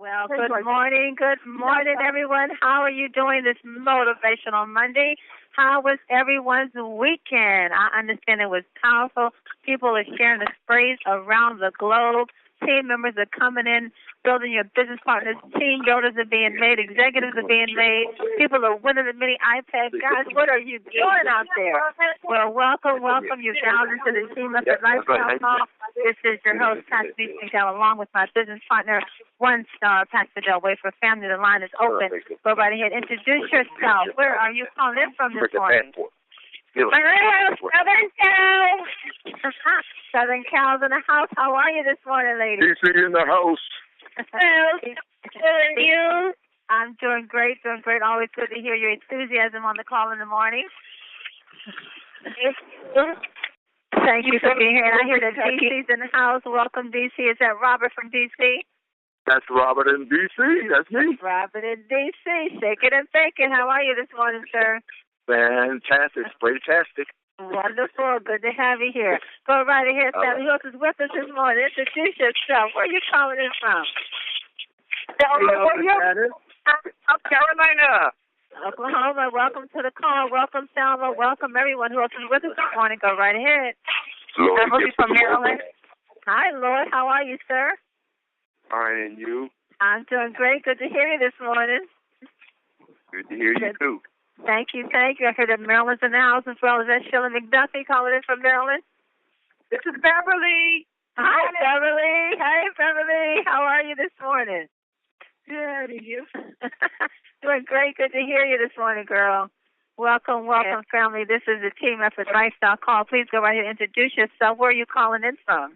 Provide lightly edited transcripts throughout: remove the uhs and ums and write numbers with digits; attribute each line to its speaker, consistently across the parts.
Speaker 1: Well, good morning, everyone. How are you doing this motivational Monday? How was everyone's weekend? I understand it was powerful. People are sharing the sprays around the globe. Team members are coming in, building your business partners. Team builders are being made. Executives are being made. People are winning the mini iPad. Guys, what are you doing out there? Well, welcome you down into the Team Effort Lifestyle Call. This is your host, Pastor Nikisha, along with my business partner, One Star, Pastor Del Way for Family. The line is open. Go right ahead. Introduce yourself. Where are you calling in from this morning? Southern Cal. Southern Cal's in the house. How are you this morning, lady?
Speaker 2: DC in the house.
Speaker 1: You? I'm doing great. Always good to hear your enthusiasm on the call in the morning. Thank you for being here. And I hear that DC's in the house. Welcome, DC. Is that Robert from DC?
Speaker 2: That's Robert in DC. That's me.
Speaker 1: Robert in DC. Shake it and bake it. How are you this morning, sir?
Speaker 2: Fantastic. Fantastic.
Speaker 1: Wonderful. Good to have you here. Go right ahead, Sally. Who else is with us this morning? Introduce yourself. Where are you calling in from?
Speaker 2: South Carolina.
Speaker 1: Oklahoma. Welcome to the call. Welcome, Selma. Welcome, everyone who else is with us this morning. Go right ahead.
Speaker 2: Lord,
Speaker 1: from Maryland. Hi, Lord. How are you, sir?
Speaker 2: Fine, and you?
Speaker 1: I'm doing great. Good to hear you this morning.
Speaker 2: Good to hear you, too.
Speaker 1: Thank you. I heard that Maryland's in the house as well. Is that Sheila McDuffie calling in from Maryland?
Speaker 3: This is Beverly.
Speaker 1: Hi, Beverly. Hey, Beverly. How are you this morning?
Speaker 3: Good, and you?
Speaker 1: Doing great. Good to hear you this morning, girl. Welcome, family. This is the Team Effort Lifestyle Call. Please go right ahead and introduce yourself. Where are you calling in from?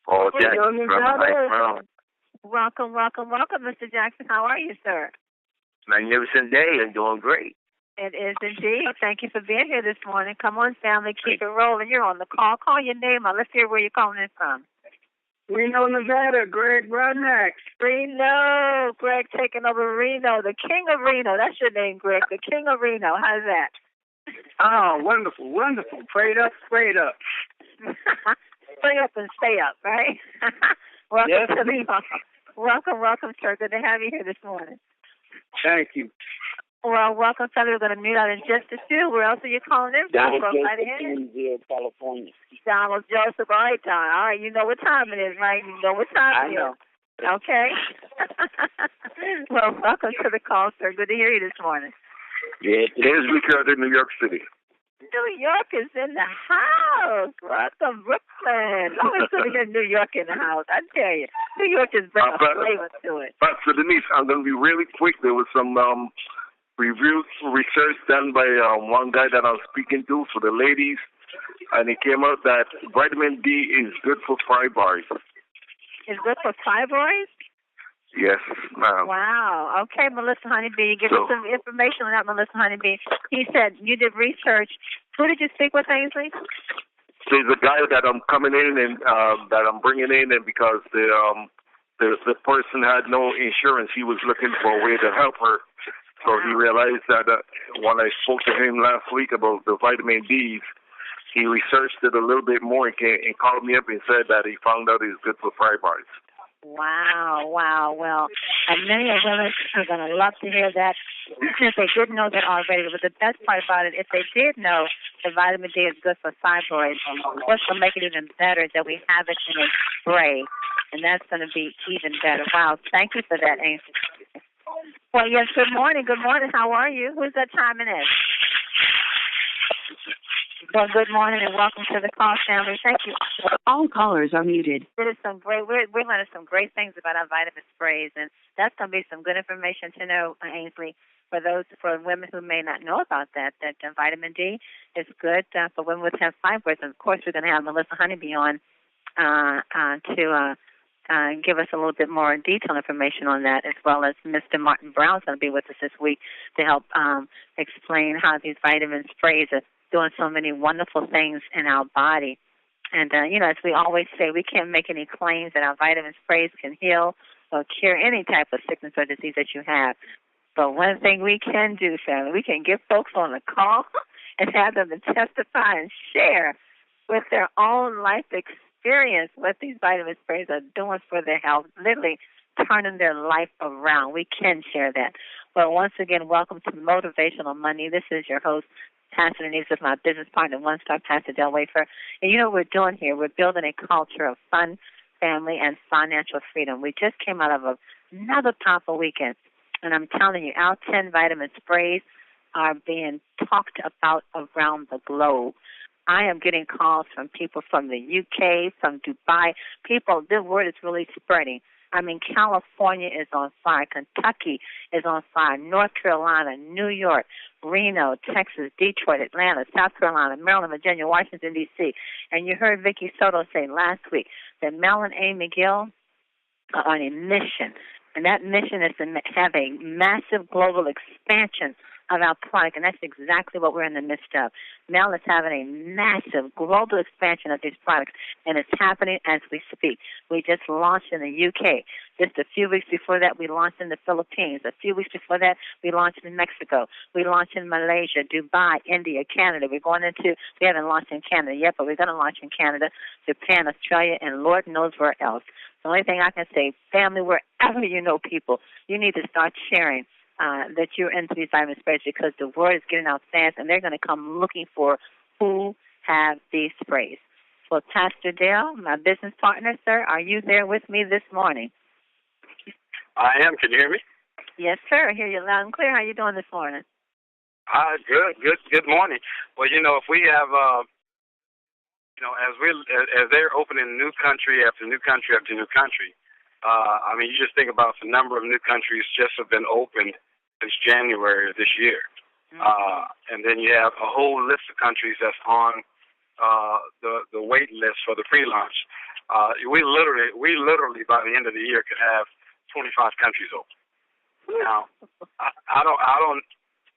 Speaker 2: Oh, Jackson from
Speaker 1: Welcome, Mr. Jackson. How are you, sir?
Speaker 2: Magnificent day and doing great.
Speaker 1: It is indeed. Thank you for being here this morning. Come on, family. Keep it rolling. You're on the call. Call your name out. Let's hear where you're calling in from.
Speaker 3: Reno, Nevada. Greg Rodnax.
Speaker 1: Reno. Greg taking over Reno. The king of Reno. That's your name, Greg. The king of Reno. How's that?
Speaker 3: Oh, wonderful. Prayed up.
Speaker 1: Stay up and stay up, right? Welcome to the Welcome, sir. Good to have you here this morning.
Speaker 3: Thank you.
Speaker 1: Well, welcome, Sally. We're going to mute out in just a few. Where else are you calling in from?
Speaker 4: Donald Joseph, California.
Speaker 1: Donald Joseph. All right, Don. All right, you know what time it is, right? You know what time it is. Okay. Well, welcome to the call, sir. Good to hear you this morning.
Speaker 2: Yeah, today's weekend in New York City.
Speaker 1: New York is in the house. Welcome, Brooklyn. Always good to hear New York in the house. I tell you, New York just brings a flavor to it.
Speaker 2: But for Denise, I'm going to be really quick. There was some research done by one guy that I was speaking to for the ladies, and it came out that vitamin D is good for fibroids.
Speaker 1: It's good for fibroids?
Speaker 2: Yes, ma'am.
Speaker 1: Wow. Okay, Melissa Honeybee, give us some information on that, Melissa Honeybee. He said you did research. Who did you speak with, Ainsley?
Speaker 2: There's a guy that I'm coming in and that I'm bringing in, and because the person had no insurance, he was looking for a way to help her. So he realized that when I spoke to him last week about the vitamin D, he researched it a little bit more and called me up and said that he found out it's good for fibroids.
Speaker 1: Wow. Well, and many of women are going to love to hear that if they didn't know that already. But the best part about it, if they did know that vitamin D is good for fibroids, what's going to make it even better is that we have it in a spray, and that's going to be even better. Wow, thank you for that, Ainsley. Well, yes, good morning. How are you? Who's that chiming in? Well, good morning and welcome to the call, family. Thank you.
Speaker 5: All callers are muted.
Speaker 1: We're learning some great things about our vitamin sprays, and that's going to be some good information to know, Ainsley, for women who may not know about that vitamin D is good for women with have fibroids. And, of course, we're going to have Melissa Honeybee on to give us a little bit more detailed information on that, as well as Mr. Martin Brown's going to be with us this week to help explain how these vitamin sprays are doing so many wonderful things in our body. And, as we always say, we can't make any claims that our vitamin sprays can heal or cure any type of sickness or disease that you have. But one thing we can do, family, we can get folks on the call and have them to testify and share with their own life experience what these vitamin sprays are doing for their health, literally turning their life around. We can share that. Well, once again, welcome to Motivational Money. This is your host, Pastor Denise, with my business partner, One Star Pastor Del Wafer. And you know what we're doing here? We're building a culture of fun, family, and financial freedom. We just came out of another powerful weekend. And I'm telling you, our 10 vitamin sprays are being talked about around the globe. I am getting calls from people from the UK, from Dubai. People, the word is really spreading. I mean, California is on fire. Kentucky is on fire. North Carolina, New York, Reno, Texas, Detroit, Atlanta, South Carolina, Maryland, Virginia, Washington, D.C. And you heard Vicky Soto say last week that Mel and Amy Gill are on a mission. And that mission is to have a massive global expansion of our product, and that's exactly what we're in the midst of. Mel is having a massive global expansion of these products, and it's happening as we speak. We just launched in the UK. Just a few weeks before that, we launched in the Philippines. A few weeks before that, we launched in Mexico. We launched in Malaysia, Dubai, India, Canada. We haven't launched in Canada yet, but we're going to launch in Canada, Japan, Australia, and Lord knows where else. The only thing I can say, family, wherever you know people, you need to start sharing that you're into these vitamin sprays, because the word is getting out fast, and they're going to come looking for who have these sprays. Well, Pastor Dale, my business partner, sir, are you there with me this morning?
Speaker 6: I am. Can you hear me?
Speaker 1: Yes, sir. I hear you loud and clear. How are you doing this morning?
Speaker 6: Good morning. Well, if we have, as they're opening new country after new country after new country, you just think about the number of new countries just have been opened since January of this year. And then you have a whole list of countries that's on the wait list for the pre-launch. We literally by the end of the year could have 25 countries open. Now, I don't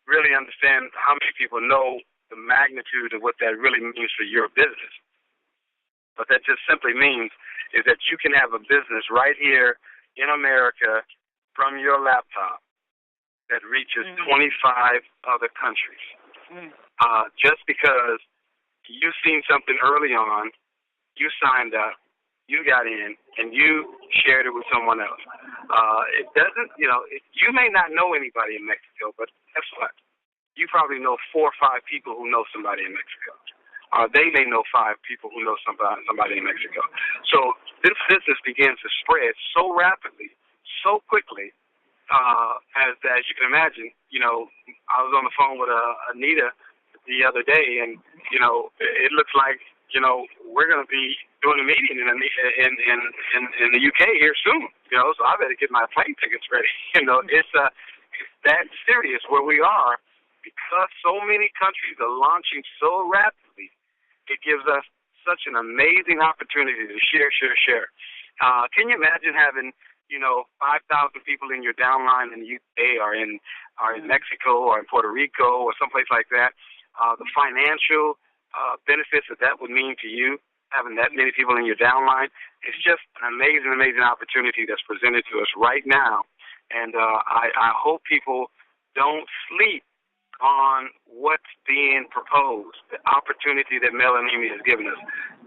Speaker 6: really understand how many people know the magnitude of what that really means for your business. What that just simply means is that you can have a business right here in America from your laptop that reaches 25 other countries. Just because you've seen something early on, you signed up, you got in, and you shared it with someone else. It doesn't, you may not know anybody in Mexico, but guess what? You probably know 4 or 5 people who know somebody in Mexico. They may know 5 people who know somebody in Mexico. So this business begins to spread so rapidly, so quickly, as you can imagine. I was on the phone with Anita the other day, and it looks like we're going to be doing a meeting in the UK here soon. So I better get my plane tickets ready. It's that serious where we are, because so many countries are launching so rapidly. It gives us such an amazing opportunity to share. Can you imagine having 5,000 people in your downline in the UK or in Mexico or in Puerto Rico or someplace like that? The financial benefits that would mean to you, having that many people in your downline, it's just an amazing opportunity that's presented to us right now. And I hope people don't sleep on what's being proposed, the opportunity that Mel and Amy has given us.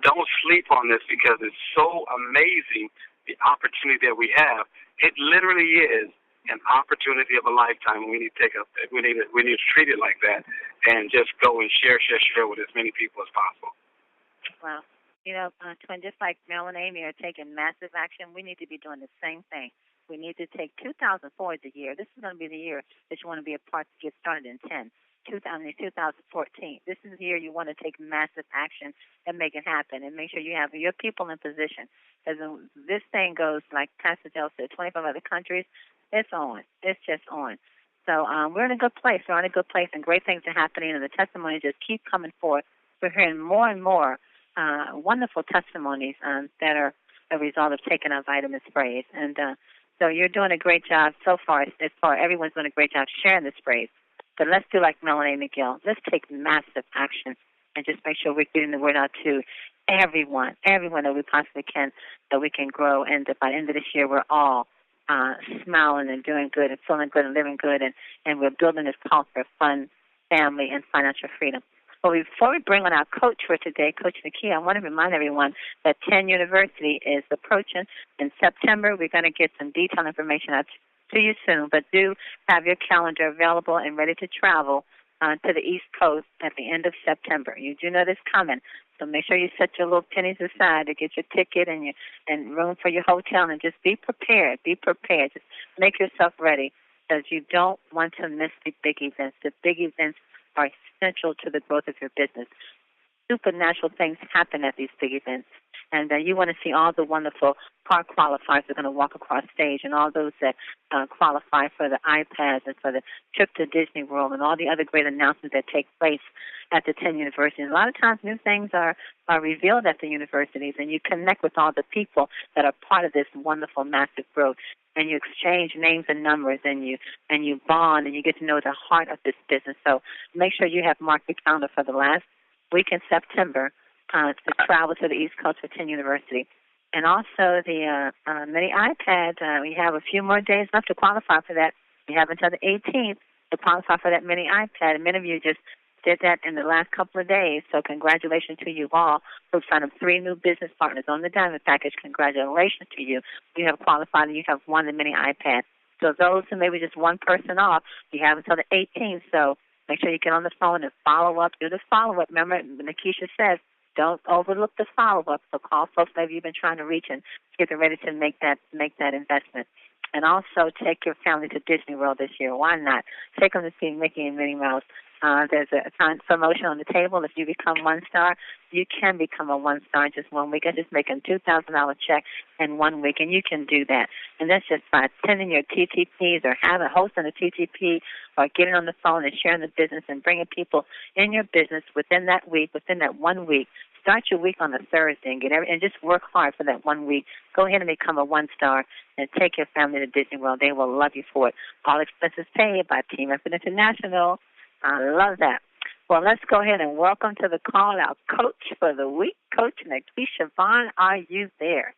Speaker 6: Don't sleep on this, because it's so amazing, the opportunity that we have. It literally is an opportunity of a lifetime. We need to we need to treat it like that, and just go and share with as many people as possible.
Speaker 1: Wow. Twin, just like Mel and Amy are taking massive action, we need to be doing the same thing. We need to take 2004 as the year. This is going to be the year that you want to be a part to get started in 2014. This is the year you want to take massive action and make it happen, and make sure you have your people in position. Because this thing goes, like Pastor Del said, 25 other countries, it's on. It's just on. So we're in a good place. We're in a good place, and great things are happening, and the testimonies just keep coming forth. We're hearing more and more wonderful testimonies that are a result of taking our vitamin sprays. And so you're doing a great job so far. Everyone's doing a great job sharing the sprays. But let's do like Mel and Amy Gill. Let's take massive action and just make sure we're getting the word out to everyone that we possibly can, so we can grow. And by the end of this year, we're all smiling and doing good and feeling good and living good. And we're building this culture of fun, family, and financial freedom. Well, before we bring on our coach for today, Coach Nikisha, I want to remind everyone that 10 University is approaching. In September, we're going to get some detailed information out to you soon, but do have your calendar available and ready to travel to the East Coast at the end of September. You do know this coming, so make sure you set your little pennies aside to get your ticket and room for your hotel, and just be prepared. Be prepared. Just make yourself ready, because you don't want to miss the big events. The big events are essential to the growth of your business. Supernatural things happen at these big events. And you want to see all the wonderful car qualifiers that are going to walk across stage, and all those that qualify for the iPads and for the trip to Disney World, and all the other great announcements that take place at the 10 universities. A lot of times new things are revealed at the universities, and you connect with all the people that are part of this wonderful, massive growth. And you exchange names and numbers, and you bond, and you get to know the heart of this business. So make sure you have marked your calendar for the last week in September to travel to the East Coast for 10 University. And also the mini iPad, we have a few more days left to qualify for that. We have until the 18th to qualify for that mini iPad. And many of you just did that in the last couple of days. So congratulations to you all who've signed up 3 new business partners on the Diamond Package. Congratulations to you. You have qualified and you have won the mini iPad. So those who maybe just one person off, you have until the 18th. So make sure you get on the phone and follow up. Do the follow-up. Remember, Nikisha says, don't overlook the follow-up. So call folks maybe you've been trying to reach and get them ready to make that investment. And also take your family to Disney World this year. Why not? Take them to see Mickey and Minnie Mouse. There's a promotion on the table. If you become 1 star, you can become a 1 star in just 1 week. I just make a $2,000 check in 1 week, and you can do that. And that's just by attending your TTPs or hosting a TTP or getting on the phone and sharing the business and bringing people in your business within that week, within that 1 week. Start your week on a Thursday and just work hard for that 1 week. Go ahead and become a 1 star and take your family to Disney World. They will love you for it. All expenses paid by Team Effort International. I love that. Well, let's go ahead and welcome to the call our coach for the week, Coach Nikisha Vaughn. Are you there?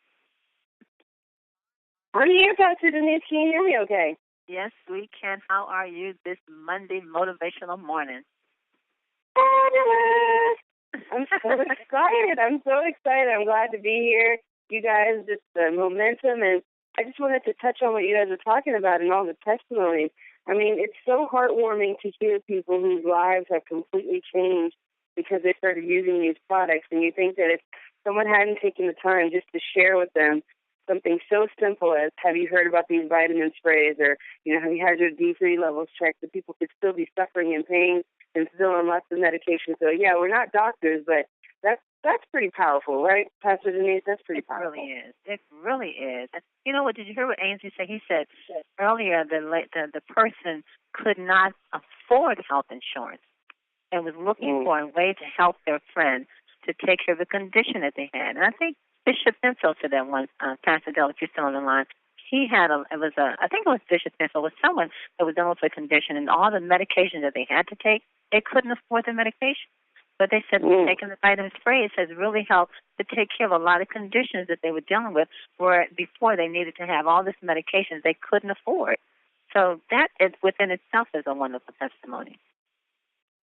Speaker 7: I'm here, Pastor Denise. Can you hear me okay?
Speaker 1: Yes, we can. How are you this Monday motivational morning?
Speaker 7: I'm so excited. I'm glad to be here. You guys, just the momentum, and I just wanted to touch on what you guys are talking about and all the testimonies. I mean, it's so heartwarming to hear people whose lives have completely changed because they started using these products, and you think that if someone hadn't taken the time just to share with them something so simple as, have you heard about these vitamin sprays, or, have you had your D3 levels checked, that people could still be suffering in pain and still on lots of medication. So, yeah, we're not doctors, but that's pretty powerful, right, Pastor Denise? That's pretty powerful.
Speaker 1: It really is. It really is. You know what? Did you hear what Ainsley said? He said earlier the person could not afford health insurance and was looking for a way to help their friend to take care of the condition that they had. And I think Bishop Benfield said that once, Pastor Dell, if you're still on the line. He had I think it was Bishop Benfield, was someone that was dealing with a condition, and all the medication that they had to take, they couldn't afford the medication. But they said taking the vitamin sprays has really helped to take care of a lot of conditions that they were dealing with, where before they needed to have all this medication they couldn't afford. So that is within itself is a wonderful testimony.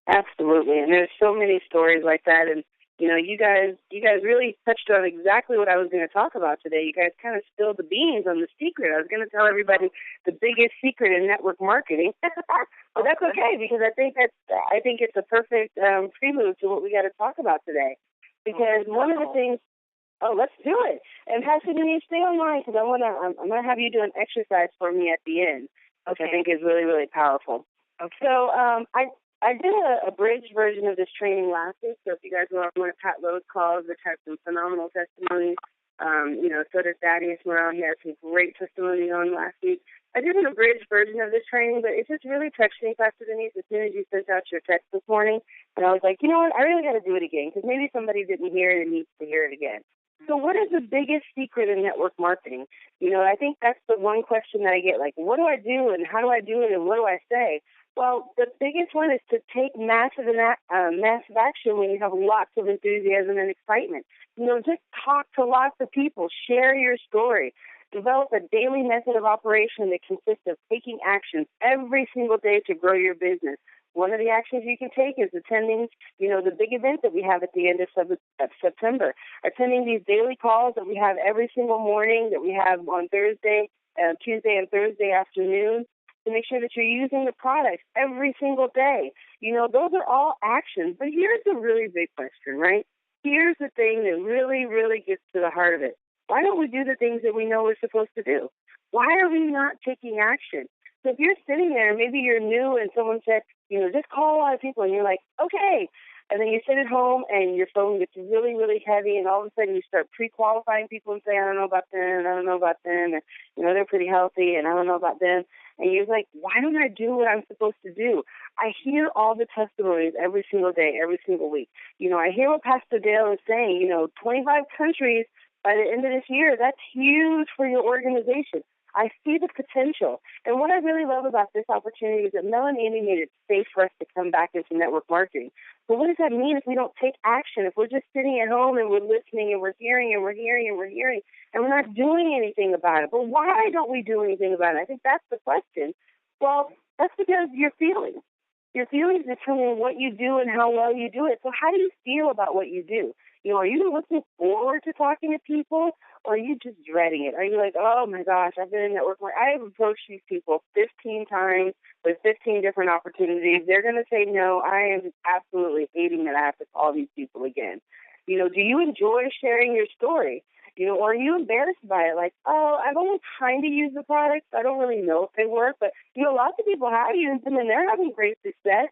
Speaker 7: Absolutely, and there's so many stories like that, and you guys really touched on exactly what I was going to talk about today. You guys kind of spilled the beans on the secret. I was going to tell everybody the biggest secret in network marketing, but that's okay, because I think it's a perfect prelude to what we got to talk about today. Because one of the things, let's do it. And Pastor Denise, stay online, because I'm gonna have you do an exercise for me at the end, which I think is really, really powerful. Okay. So I did a bridge version of this training last week, so if you guys want to Pat Lowe's calls, which had some phenomenal testimonies, so did Thaddeus Morel. He had some great testimonies on last week. I did an abridged version of this training, but it just really touched me, Pastor Denise, as soon as you sent out your text this morning, and I was like, you know what, I really got to do it again, because maybe somebody didn't hear it and needs to hear it again. So what is the biggest secret in network marketing? I think that's the one question that I get, like, what do I do, and how do I do it, and what do I say? Well, the biggest one is to take massive action when you have lots of enthusiasm and excitement. Just talk to lots of people. Share your story. Develop a daily method of operation that consists of taking actions every single day to grow your business. One of the actions you can take is attending, the big event that we have at the end of September. Attending these daily calls that we have every single morning, that we have on Tuesday and Thursday afternoon, to make sure that you're using the products every single day. Those are all actions. But here's the really big question, right? Here's the thing that really, really gets to the heart of it. Why don't we do the things that we know we're supposed to do? Why are we not taking action? So if you're sitting there, maybe you're new and someone said, just call a lot of people, and you're like, okay. And then you sit at home and your phone gets really, really heavy, and all of a sudden you start pre-qualifying people and say, I don't know about them, and I don't know about them, and, they're pretty healthy, and I don't know about them. And you're like, why don't I do what I'm supposed to do? I hear all the testimonies every single day, every single week. I hear what Pastor Dale is saying, 25 countries by the end of this year. That's huge for your organization. I see the potential. And what I really love about this opportunity is that Mel and Amy made it safe for us to come back into network marketing. But what does that mean if we don't take action? If we're just sitting at home and we're listening and we're hearing and we're hearing and we're hearing and we're not doing anything about it? But why don't we do anything about it? I think that's the question. Well, that's because your feelings. Your feelings determine what you do and how well you do it. So how do you feel about what you do? Are you looking forward to talking to people, or are you just dreading it? Are you like, oh, my gosh, I've been in network marketing. I have approached these people 15 times with 15 different opportunities. They're going to say no. I am absolutely hating that I have to call these people again. Do you enjoy sharing your story? Or are you embarrassed by it? Like, oh, I've only kind of used the products. I don't really know if they work. But, lots of people have used them, and they're having great success.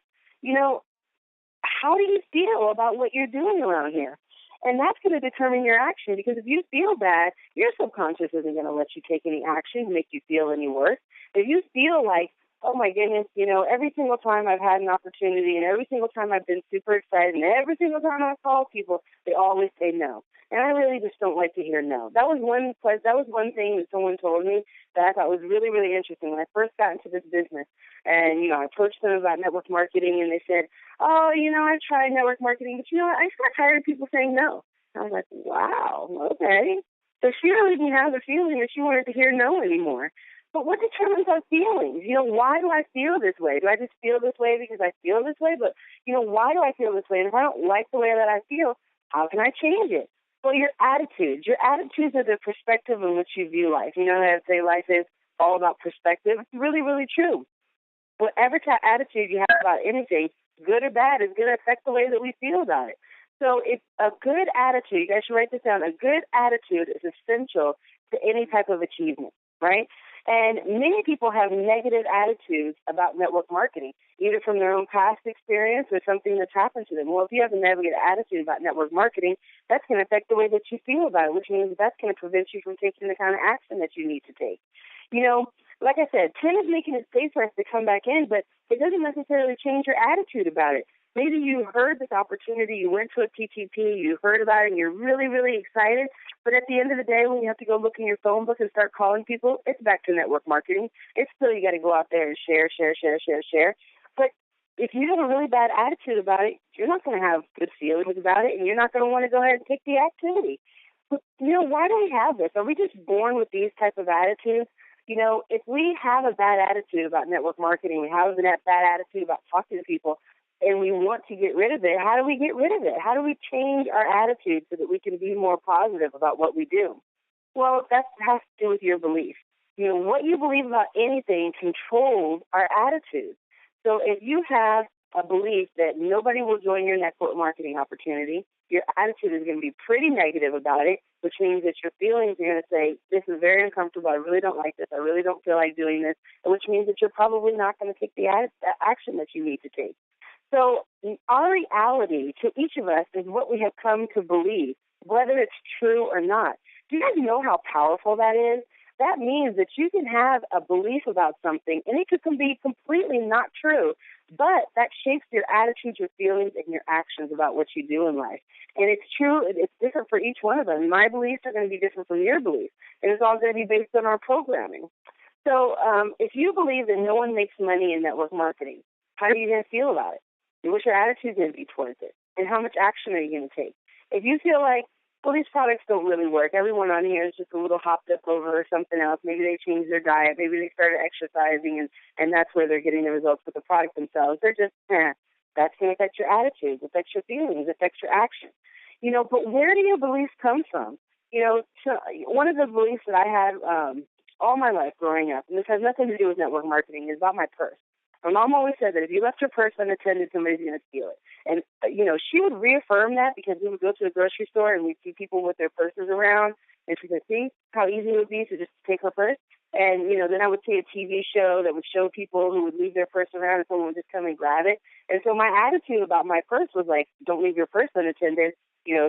Speaker 7: How do you feel about what you're doing around here? And that's going to determine your action, because if you feel bad, your subconscious isn't going to let you take any action to make you feel any worse. If you feel like, oh, my goodness, every single time I've had an opportunity and every single time I've been super excited and every single time I've called people, they always say no. And I really just don't like to hear no. That was one thing that someone told me that I thought was really, really interesting when I first got into this business. And, I approached them about network marketing, and they said, oh, I've tried network marketing, but, I just got tired of people saying no. And I was like, wow, okay. So she really didn't have the feeling that she wanted to hear no anymore. But what determines our feelings? Why do I feel this way? Do I just feel this way because I feel this way? But, why do I feel this way? And if I don't like the way that I feel, how can I change it? Well, your attitudes. Your attitudes are the perspective in which you view life. They say life is all about perspective. It's really, really true. Whatever attitude you have about anything, good or bad, is going to affect the way that we feel about it. So it's a good attitude. You guys should write this down. A good attitude is essential to any type of achievement, right? And many people have negative attitudes about network marketing, either from their own past experience or something that's happened to them. Well, if you have a negative attitude about network marketing, that's going to affect the way that you feel about it, which means that's going to prevent you from taking the kind of action that you need to take. Like I said, 10 is making it safe for us to come back in, but it doesn't necessarily change your attitude about it. Maybe you heard this opportunity, you went to a PTP, you heard about it, and you're really, really excited. But at the end of the day, when you have to go look in your phone book and start calling people, it's back to network marketing. It's still, you got to go out there and share. But if you have a really bad attitude about it, you're not going to have good feelings about it, and you're not going to want to go ahead and take the activity. But, why do we have this? Are we just born with these type of attitudes? If we have a bad attitude about network marketing, we have a bad attitude about talking to people, and we want to get rid of it, how do we get rid of it? How do we change our attitude so that we can be more positive about what we do? Well, that has to do with your belief. What you believe about anything controls our attitude. So if you have a belief that nobody will join your network marketing opportunity, your attitude is going to be pretty negative about it, which means that your feelings are going to say, this is very uncomfortable, I really don't like this, I really don't feel like doing this, which means that you're probably not going to take the action that you need to take. So our reality to each of us is what we have come to believe, whether it's true or not. Do you guys know how powerful that is? That means that you can have a belief about something, and it could be completely not true, but that shapes your attitude, your feelings, and your actions about what you do in life. And it's true, it's different for each one of them. My beliefs are going to be different from your beliefs, and it's all going to be based on our programming. So if you believe that no one makes money in network marketing, how are you going to feel about it? What's your attitude going to be towards it? And how much action are you going to take? If you feel like well, these products don't really work. Everyone on here is just a little hopped up over something else. Maybe they changed their diet. Maybe they started exercising, and that's where they're getting the results with the product themselves. They're just, that's going to affect your attitudes, affect your feelings, affect your action. But where do your beliefs come from? So one of the beliefs that I had all my life growing up, and this has nothing to do with network marketing, is about my purse. My mom always said that if you left your purse unattended, somebody's going to steal it. And, she would reaffirm that because we would go to the grocery store and we'd see people with their purses around. And she said, see how easy it would be to just take her purse? And, then I would see a TV show that would show people who would leave their purse around and someone would just come and grab it. And so my attitude about my purse was like, don't leave your purse unattended.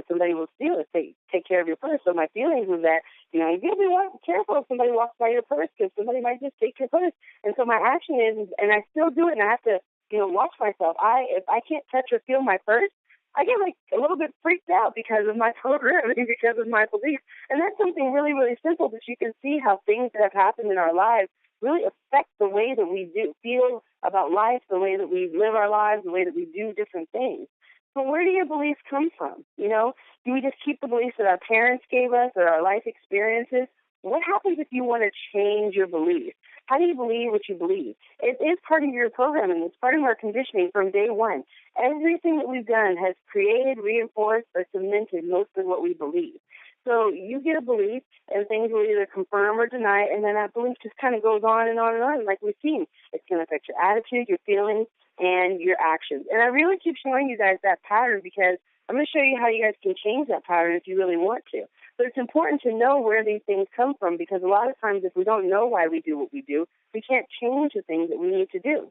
Speaker 7: Somebody will steal it. Take care of your purse. So my feelings was that, you got to be careful if somebody walks by your purse because somebody might just take your purse. And so my action is, and I still do it, and I have to, watch myself. If I can't touch or feel my purse, I get like a little bit freaked out because of my programming, because of my beliefs. And that's something really, really simple, but you can see how things that have happened in our lives really affect the way that we do feel about life, the way that we live our lives, the way that we do different things. But where do your beliefs come from? Do we just keep the beliefs that our parents gave us or our life experiences? What happens if you want to change your beliefs? How do you believe what you believe? It is part of your programming. It's part of our conditioning from day one. Everything that we've done has created, reinforced, or cemented most of what we believe. So you get a belief, and things will either confirm or deny it, and then that belief just kind of goes on and on and on, like we've seen. It's going to affect your attitude, your feelings, and your actions. And I really keep showing you guys that pattern because I'm going to show you how you guys can change that pattern if you really want to. But it's important to know where these things come from because a lot of times if we don't know why we do what we do, we can't change the things that we need to do.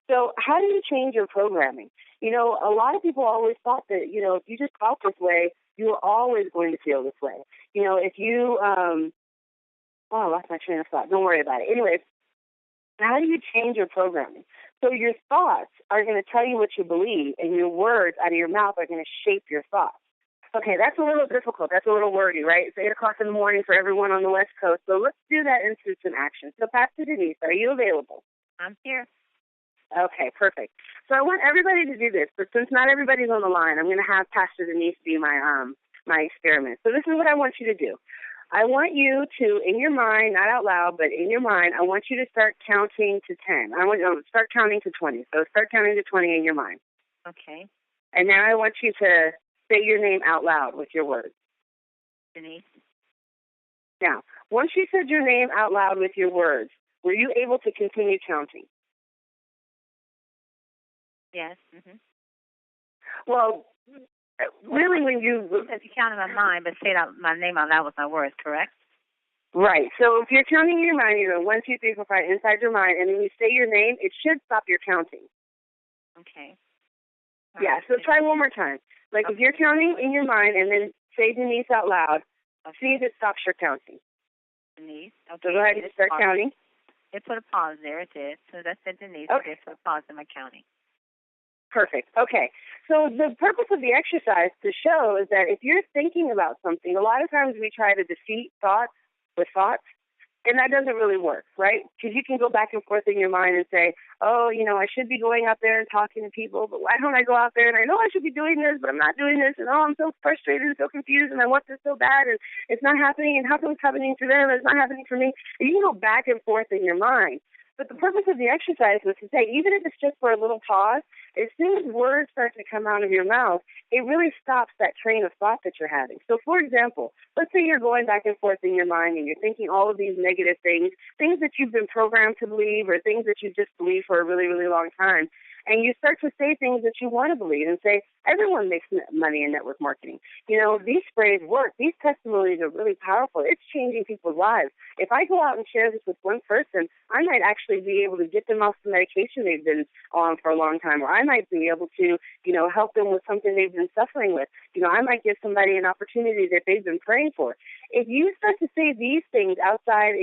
Speaker 7: So how do you change your programming? A lot of people always thought that, if you just felt this way, you were always going to feel this way. If you, I lost my train of thought. Don't worry about it. Anyways, how do you change your programming? So your thoughts are going to tell you what you believe, and your words out of your mouth are going to shape your thoughts. Okay, that's a little difficult. That's a little wordy, right? It's 8 o'clock in the morning for everyone on the West Coast. So let's do that in some action. So Pastor Denise, are you available?
Speaker 1: I'm here.
Speaker 7: Okay, perfect. So I want everybody to do this, but since not everybody's on the line, I'm going to have Pastor Denise be my experiment. So this is what I want you to do. I want you to, in your mind, not out loud, but in your mind, I want you to start counting to 10. I want you to start counting to 20. So start counting to 20 in your mind.
Speaker 1: Okay.
Speaker 7: And now I want you to say your name out loud with your words.
Speaker 1: Denise.
Speaker 7: Now, once you said your name out loud with your words, were you able to continue counting?
Speaker 1: Yes. Mm-hmm.
Speaker 7: Well, really, when you
Speaker 1: count in my mind, but say my name out loud with my words, correct?
Speaker 7: Right. So if you're counting in your mind, 1, 2, 3, 4, 5 inside your mind, and then you say your name, it should stop your counting.
Speaker 1: Okay.
Speaker 7: Yeah. So try one more time. Like if you're counting in your mind, and then say Denise out loud, see if it stops your counting.
Speaker 1: Denise. Okay.
Speaker 7: So go ahead and start counting.
Speaker 1: It put a pause there. It did. So that said Denise.
Speaker 7: Okay.
Speaker 1: It put a pause in my counting.
Speaker 7: Perfect. Okay. So the purpose of the exercise to show is that if you're thinking about something, a lot of times we try to defeat thoughts with thoughts, and that doesn't really work, right? Because you can go back and forth in your mind and say, oh, I should be going out there and talking to people, but why don't I go out there? And I know I should be doing this, but I'm not doing this, and oh, I'm so frustrated and so confused, and I want this so bad, and it's not happening, and how come it's happening for them, and it's not happening for me? And you can go back and forth in your mind. But the purpose of the exercise was to say, even if it's just for a little pause, as soon as words start to come out of your mouth, it really stops that train of thought that you're having. So, for example, let's say you're going back and forth in your mind and you're thinking all of these negative things that you've been programmed to believe or things that you just believe for a really, really long time. And you start to say things that you want to believe and say, everyone makes money in network marketing. These sprays work. These testimonials are really powerful. It's changing people's lives. If I go out and share this with one person, I might actually be able to get them off the medication they've been on for a long time, or I might be able to, help them with something they've been suffering with. I might give somebody an opportunity that they've been praying for. If you start to say these things outside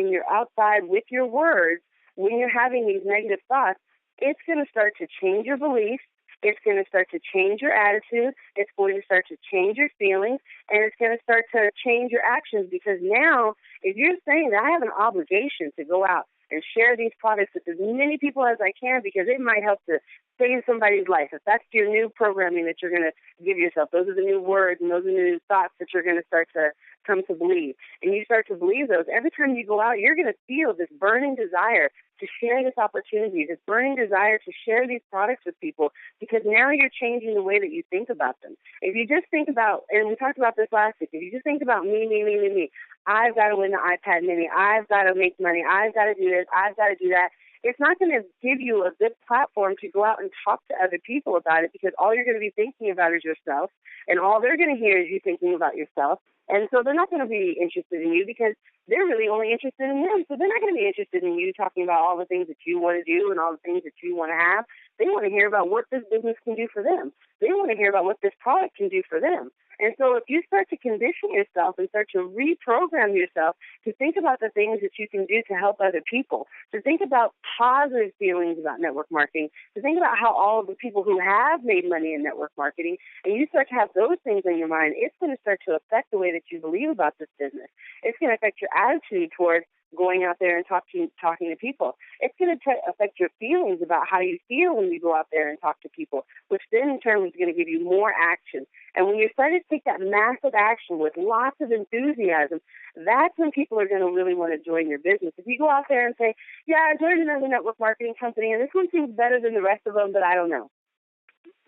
Speaker 7: with your words, when you're having these negative thoughts, it's going to start to change your beliefs. It's going to start to change your attitude. It's going to start to change your feelings, and it's going to start to change your actions because now if you're saying that I have an obligation to go out and share these products with as many people as I can, because it might help to save somebody's life. If that's your new programming that you're going to give yourself, those are the new words and those are the new thoughts that you're going to start to come to believe. And you start to believe those. Every time you go out, you're going to feel this burning desire to share this opportunity, this burning desire to share these products with people, because now you're changing the way that you think about them. If you just think about, and we talked about this last week, if you just think about me, I've got to win the iPad mini, I've got to make money, I've got to do this, I've got to do that, it's not going to give you a good platform to go out and talk to other people about it, because all you're going to be thinking about is yourself, and all they're going to hear is you thinking about yourself. And so they're not going to be interested in you because they're really only interested in them. So they're not going to be interested in you talking about all the things that you want to do and all the things that you want to have. They want to hear about what this business can do for them. They want to hear about what this product can do for them. And so if you start to condition yourself and start to reprogram yourself to think about the things that you can do to help other people, to think about positive feelings about network marketing, to think about how all of the people who have made money in network marketing, and you start to have those things in your mind, it's going to start to affect the way that you believe about this business. It's going to affect your attitude towards going out there and talking to people. It's going to affect your feelings about how you feel when you go out there and talk to people, which then in turn is going to give you more action. And when you start to take that massive action with lots of enthusiasm, that's when people are going to really want to join your business. If you go out there and say, yeah, I joined another network marketing company, and this one seems better than the rest of them, but I don't know.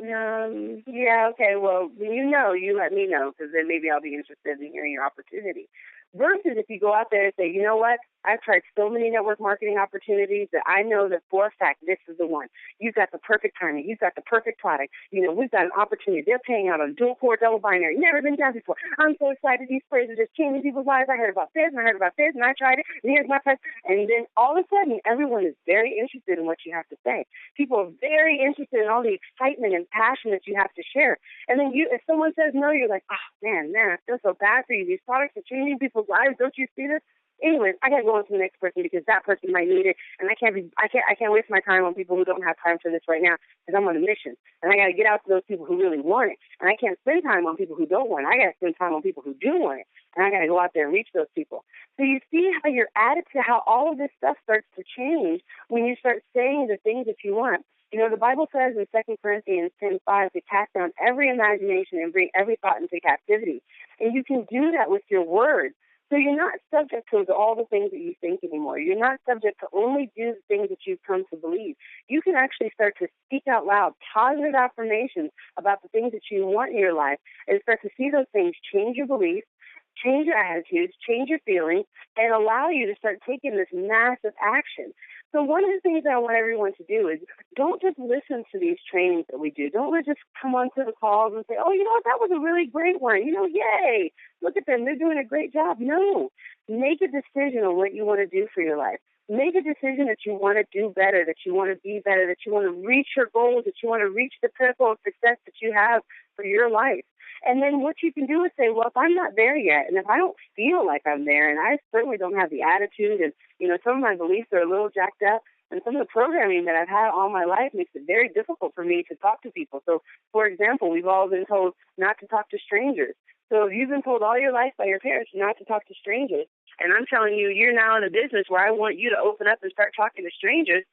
Speaker 7: Yeah, okay, well, when you know, you let me know, because then maybe I'll be interested in hearing your opportunity. Versus if you go out there and say, you know what, I've tried so many network marketing opportunities that I know that for a fact this is the one. You've got the perfect timing. You've got the perfect product. You know, we've got an opportunity. They're paying out on dual core, double binary. Never been done before. I'm so excited. These phrases are just changing people's lives. I heard about this, and I heard about this, and I tried it, and here's my price. And then all of a sudden, everyone is very interested in what you have to say. People are very interested in all the excitement and passion that you have to share. And then if someone says no, you're like, oh, man, I feel so bad for you. These products are changing people's lives. Don't you see this? Anyways, I gotta go on to the next person because that person might need it, and I can't waste my time on people who don't have time for this right now because I'm on a mission, and I gotta get out to those people who really want it, and I can't spend time on people who don't want it. I gotta spend time on people who do want it, and I gotta go out there and reach those people. So you see how your attitude, how all of this stuff starts to change when you start saying the things that you want. You know, the Bible says in 2 Corinthians 10:5 to cast down every imagination and bring every thought into captivity, and you can do that with your words. So you're not subject to all the things that you think anymore. You're not subject to only do the things that you've come to believe. You can actually start to speak out loud positive affirmations about the things that you want in your life and start to see those things change your beliefs, change your attitudes, change your feelings, and allow you to start taking this massive action. So one of the things that I want everyone to do is don't just listen to these trainings that we do. Don't just come onto the calls and say, oh, you know what, that was a really great one. You know, yay, look at them. They're doing a great job. No, make a decision on what you want to do for your life. Make a decision that you want to do better, that you want to be better, that you want to reach your goals, that you want to reach the pinnacle of success that you have for your life. And then what you can do is say, well, if I'm not there yet, and if I don't feel like I'm there, and I certainly don't have the attitude, and, you know, some of my beliefs are a little jacked up, and some of the programming that I've had all my life makes it very difficult for me to talk to people. So, for example, we've all been told not to talk to strangers. So if you've been told all your life by your parents not to talk to strangers, and I'm telling you, you're now in a business where I want you to open up and start talking to strangers,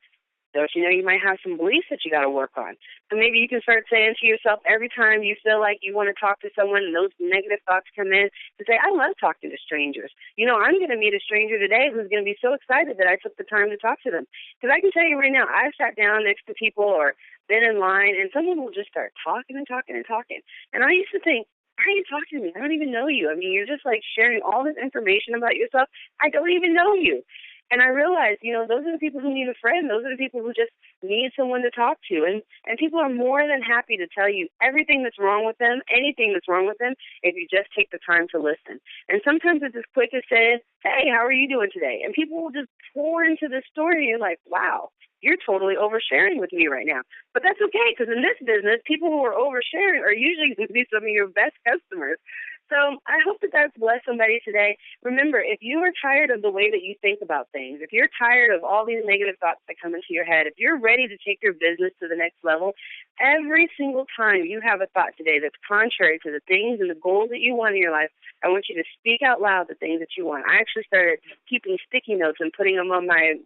Speaker 7: don't you know you might have some beliefs that you got to work on? So maybe you can start saying to yourself every time you feel like you want to talk to someone and those negative thoughts come in, to say, I love talking to strangers. You know, I'm going to meet a stranger today who's going to be so excited that I took the time to talk to them. Because I can tell you right now, I've sat down next to people or been in line, and someone will just start talking and talking and talking. And I used to think, why are you talking to me? I don't even know you. I mean, you're just like sharing all this information about yourself. I don't even know you. And I realized, you know, those are the people who need a friend. Those are the people who just need someone to talk to. And people are more than happy to tell you everything that's wrong with them, anything that's wrong with them, if you just take the time to listen. And sometimes it's as quick as saying, hey, how are you doing today? And people will just pour into the story. And you're like, wow, you're totally oversharing with me right now. But that's okay, because in this business, people who are oversharing are usually going to be some of your best customers. So I hope that that's blessed somebody today. Remember, if you are tired of the way that you think about things, if you're tired of all these negative thoughts that come into your head, if you're ready to take your business to the next level, every single time you have a thought today that's contrary to the things and the goals that you want in your life, I want you to speak out loud the things that you want. I actually started keeping sticky notes and putting them on my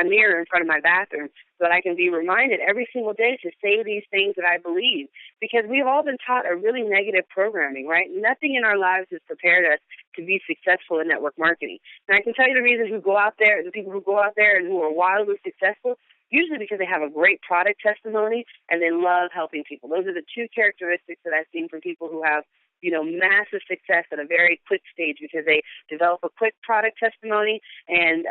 Speaker 7: mirror in front of my bathroom so that I can be reminded every single day to say these things that I believe, because we've all been taught a really negative programming, right? Nothing in our lives has prepared us to be successful in network marketing. And I can tell you the reason the people who go out there and who are wildly successful, usually because they have a great product testimony and they love helping people. Those are the two characteristics that I've seen from people who have, massive success at a very quick stage, because they develop a quick product testimony and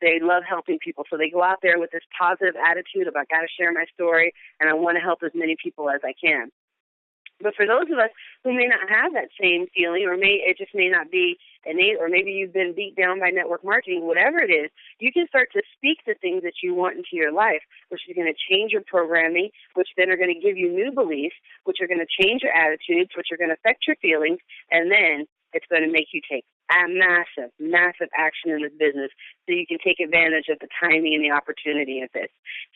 Speaker 7: they love helping people. So they go out there with this positive attitude of, I got to share my story and I want to help as many people as I can. But for those of us who may not have that same feeling, or it just may not be innate, or maybe you've been beat down by network marketing, whatever it is, you can start to speak the things that you want into your life, which is going to change your programming, which then are going to give you new beliefs, which are going to change your attitudes, which are going to affect your feelings, and then it's going to make you take a massive, massive action in this business so you can take advantage of the timing and the opportunity of this.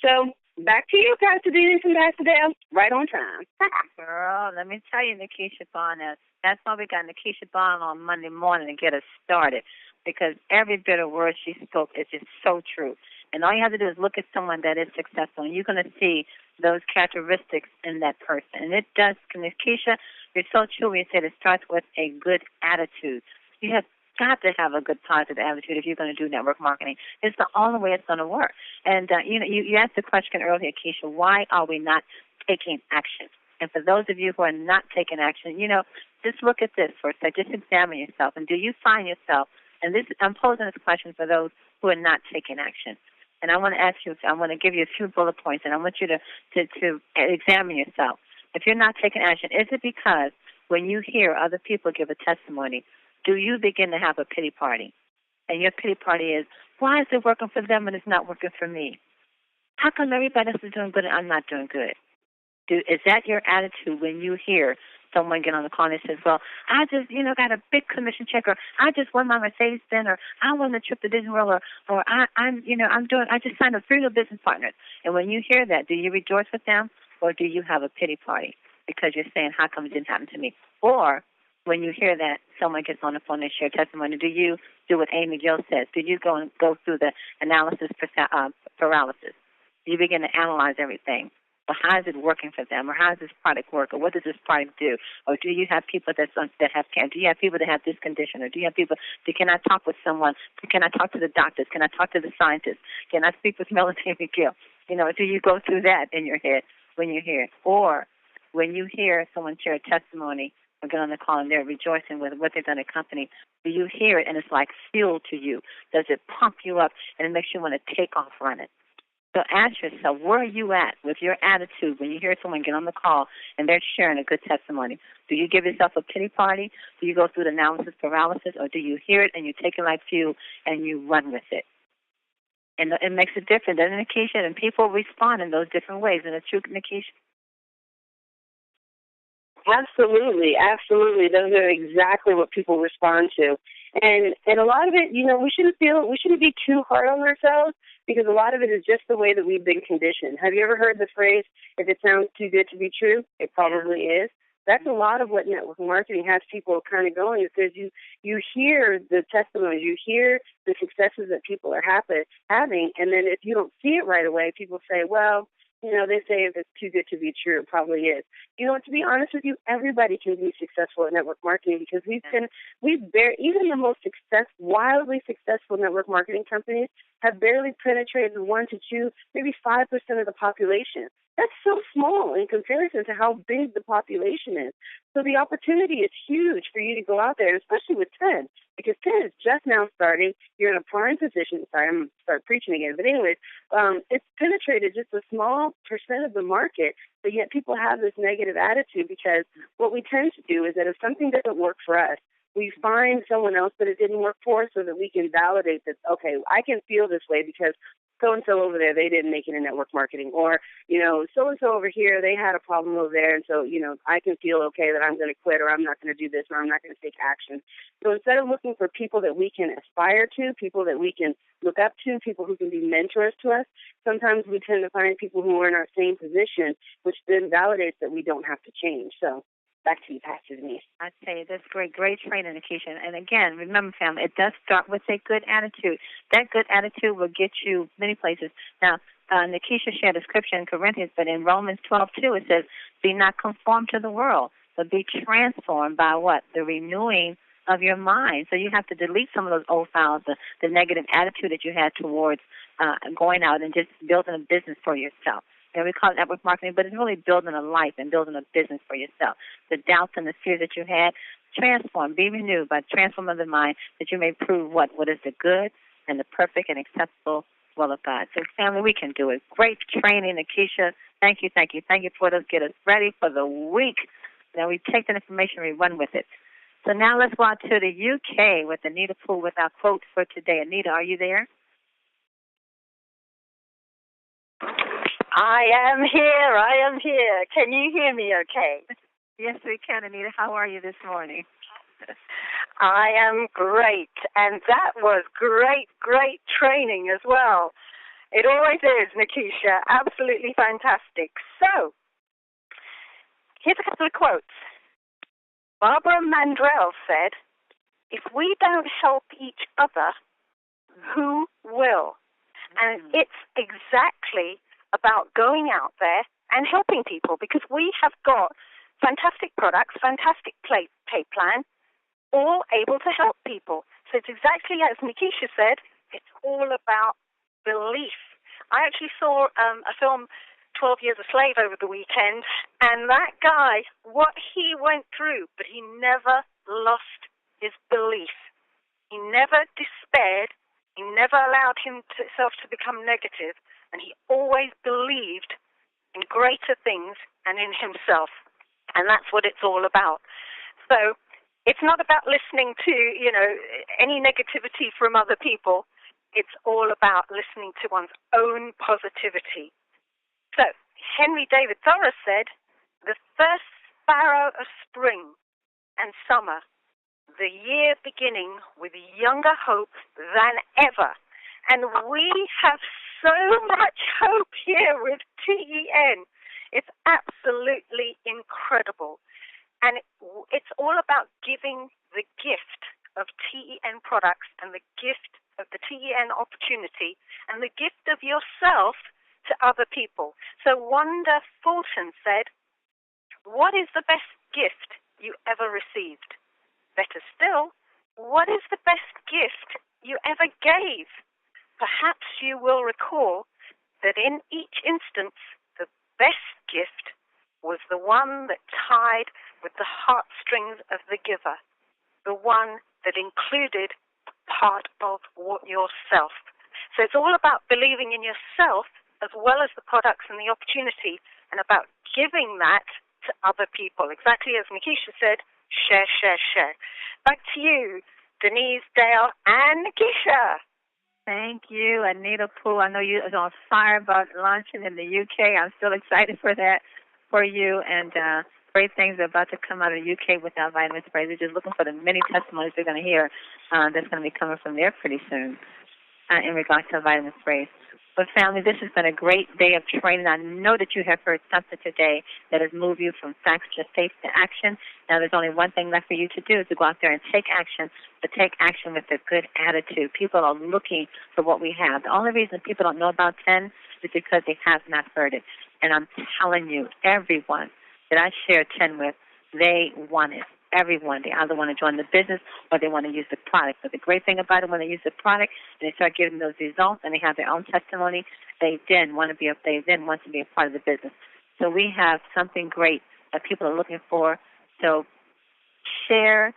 Speaker 7: So back to you, Pastor Denise and Pastor Dale, right on time.
Speaker 1: Girl, let me tell you, Nikisha Bond, that's why we got Nikisha Bond on Monday morning to get us started, because every bit of word she spoke is just so true. And all you have to do is look at someone that is successful, and you're going to see those characteristics in that person. And it does, Nikisha, you're so true when you said it starts with a good attitude. You have got to have a good positive attitude if you're going to do network marketing. It's the only way it's going to work. And, you asked the question earlier, Keisha, why are we not taking action? And for those of you who are not taking action, just look at this for a second. Just examine yourself. And do you find yourself, and I'm posing this question for those who are not taking action. And I want to ask you, I want to give you a few bullet points, and I want you to examine yourself. If you're not taking action, is it because when you hear other people give a testimony, do you begin to have a pity party? And your pity party is, why is it working for them and it's not working for me? How come everybody else is doing good and I'm not doing good? Is that your attitude when you hear someone get on the call and says, well, I just, got a big commission check, or I just won my Mercedes-Benz, or I won the trip to Disney World, or I just signed up 3 new business partners. And when you hear that, do you rejoice with them, or do you have a pity party because you're saying, how come it didn't happen to me? Or when you hear that someone gets on the phone and share testimony, do you do what Amy Gill says? Do you go through the analysis paralysis? Do you begin to analyze everything? Well, how is it working for them, or how does this product work, or what does this product do? Or do you have people that have cancer? Do you have people that have this condition? Or do you have people that cannot talk with someone? Can I talk to the doctors? Can I talk to the scientists? Can I speak with Melanie McGill? Do you go through that in your head when you hear it? Or when you hear someone share a testimony or get on the call and they're rejoicing with what they've done at a company, do you hear it and it's like fuel to you? Does it pump you up and it makes you want to take off running? So ask yourself, where are you at with your attitude when you hear someone get on the call and they're sharing a good testimony? Do you give yourself a pity party? Do you go through the analysis paralysis? Or do you hear it and you take it like fuel and you run with it? And it makes it different, doesn't it, Nikisha? And people respond in those different ways. And it's true, Nikisha?
Speaker 7: Absolutely, absolutely. Those are exactly what people respond to. And a lot of it, we shouldn't be too hard on ourselves, because a lot of it is just the way that we've been conditioned. Have you ever heard the phrase, if it sounds too good to be true, it probably is? That's a lot of what network marketing has people kind of going, because you hear the testimonies, you hear the successes that people are having, and then if you don't see it right away, people say, well, they say if it's too good to be true, it probably is. To be honest with you, everybody can be successful at network marketing, because even the most wildly successful network marketing companies have barely penetrated 1 to 2, maybe 5% of the population. That's so small in comparison to how big the population is. So the opportunity is huge for you to go out there, especially with 10, because 10 is just now starting. You're in a prime position. Sorry, I'm going to start preaching again. But anyways, it's penetrated just a small percent of the market, but yet people have this negative attitude, because what we tend to do is that if something doesn't work for us, we find someone else that it didn't work for, so that we can validate that, okay, I can feel this way because so-and-so over there, they didn't make it in network marketing. Or, so-and-so over here, they had a problem over there, and so, I can feel okay that I'm going to quit, or I'm not going to do this, or I'm not going to take action. So instead of looking for people that we can aspire to, people that we can look up to, people who can be mentors to us, sometimes we tend to find people who are in our same position, which then validates that we don't have to change. So back to you, Pastor Denise.
Speaker 1: I tell you, that's great training, Nikisha. And again, remember, family, it does start with a good attitude. That good attitude will get you many places. Now, Nikisha shared a scripture in Corinthians, but in Romans 12:2, it says, "Be not conformed to the world, but be transformed by what? The renewing of your mind." So you have to delete some of those old files, the negative attitude that you had towards going out and just building a business for yourself. We call it network marketing, but it's really building a life and building a business for yourself. The doubts and the fears that you had, transform, be renewed by transform of the mind, that you may prove what is the good and the perfect and acceptable will of God. So, family, we can do it. Great training, Nikisha. Thank you for those. Get us ready for the week. Now we take that information and we run with it. So now let's go out to the UK with Anita Poole with our quote for today. Anita, are you there?
Speaker 8: I am here. Can you hear me okay?
Speaker 1: Yes, we can, Anita. How are you this morning?
Speaker 8: I am great, and that was great training as well. It always is, Nikisha. Absolutely fantastic. So, here's a couple of quotes. Barbara Mandrell said, "If we don't help each other, who will?" And it's exactly about going out there and helping people, because we have got fantastic products, fantastic pay plan, all able to help people. So it's exactly as Nikisha said, it's all about belief. I actually saw a film, 12 Years a Slave, over the weekend, and that guy, what he went through, but he never lost his belief. He never despaired. He never allowed himself to become negative, and he always believed in greater things and in himself. And that's what it's all about. So it's not about listening to, any negativity from other people. It's all about listening to one's own positivity. So Henry David Thoreau said, "The first sparrow of spring and summer, the year beginning with younger hope than ever." And we have so much hope here with TEN. It's absolutely incredible. And it's all about giving the gift of TEN products and the gift of the TEN opportunity and the gift of yourself to other people. So Wanda Fulton said, "What is the best gift you ever received? Better still, what is the best gift you ever gave? Perhaps you will recall that in each instance, the best gift was the one that tied with the heartstrings of the giver, the one that included part of yourself." So it's all about believing in yourself as well as the products and the opportunity, and about giving that to other people. Exactly as Nikisha said, share, share, share. Back to you, Denise, Dale, and Nikisha.
Speaker 1: Thank you, Anita Poole. I know you are on fire about launching in the UK. I'm still excited for that for you, and great things are about to come out of the UK with our vitamin sprays. We're just looking for the many testimonies we're going to hear that's going to be coming from there pretty soon in regards to vitamin sprays. But family, this has been a great day of training. I know that you have heard something today that has moved you from facts to faith to action. Now there's only one thing left for you to do, is to go out there and take action, but take action with a good attitude. People are looking for what we have. The only reason people don't know about 10 is because they have not heard it. And I'm telling you, everyone that I share 10 with, they want it. Everyone, they either want to join the business or they want to use the product. But the great thing about it, when they use the product and they start getting those results and they have their own testimony, they then want to be a part of the business. So we have something great that people are looking for. So share,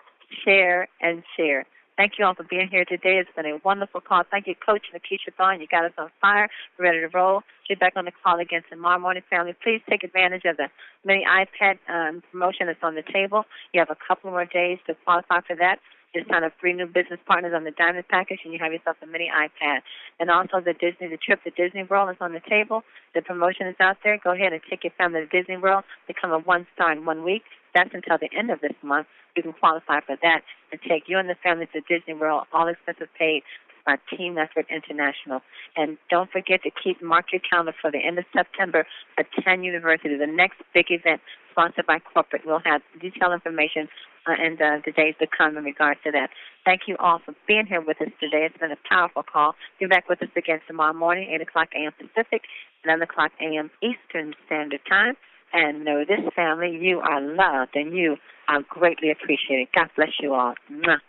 Speaker 1: and share. Thank you all for being here today. It's been a wonderful call. Thank you, Coach Nikisha Thorne. You got us on fire. We're ready to roll. Get back on the call again tomorrow morning, family. Please take advantage of the mini iPad promotion that's on the table. You have a couple more days to qualify for that. You sign up 3 new business partners on the Diamond Package, and you have yourself a mini iPad. And also the trip to Disney World is on the table. The promotion is out there. Go ahead and take your family to Disney World. Become a 1-star in 1 week. That's until the end of this month. You can qualify for that and take you and the family to Disney World, all expenses paid by Team Effort International. And don't forget to mark your calendar for the end of September for 10 University, the next big event sponsored by corporate. We'll have detailed information in the days to come in regards to that. Thank you all for being here with us today. It's been a powerful call. Be back with us again tomorrow morning, 8 o'clock a.m. Pacific, 11 o'clock a.m. Eastern Standard Time. And know this, family, you are loved and you are greatly appreciated. God bless you all. Mwah.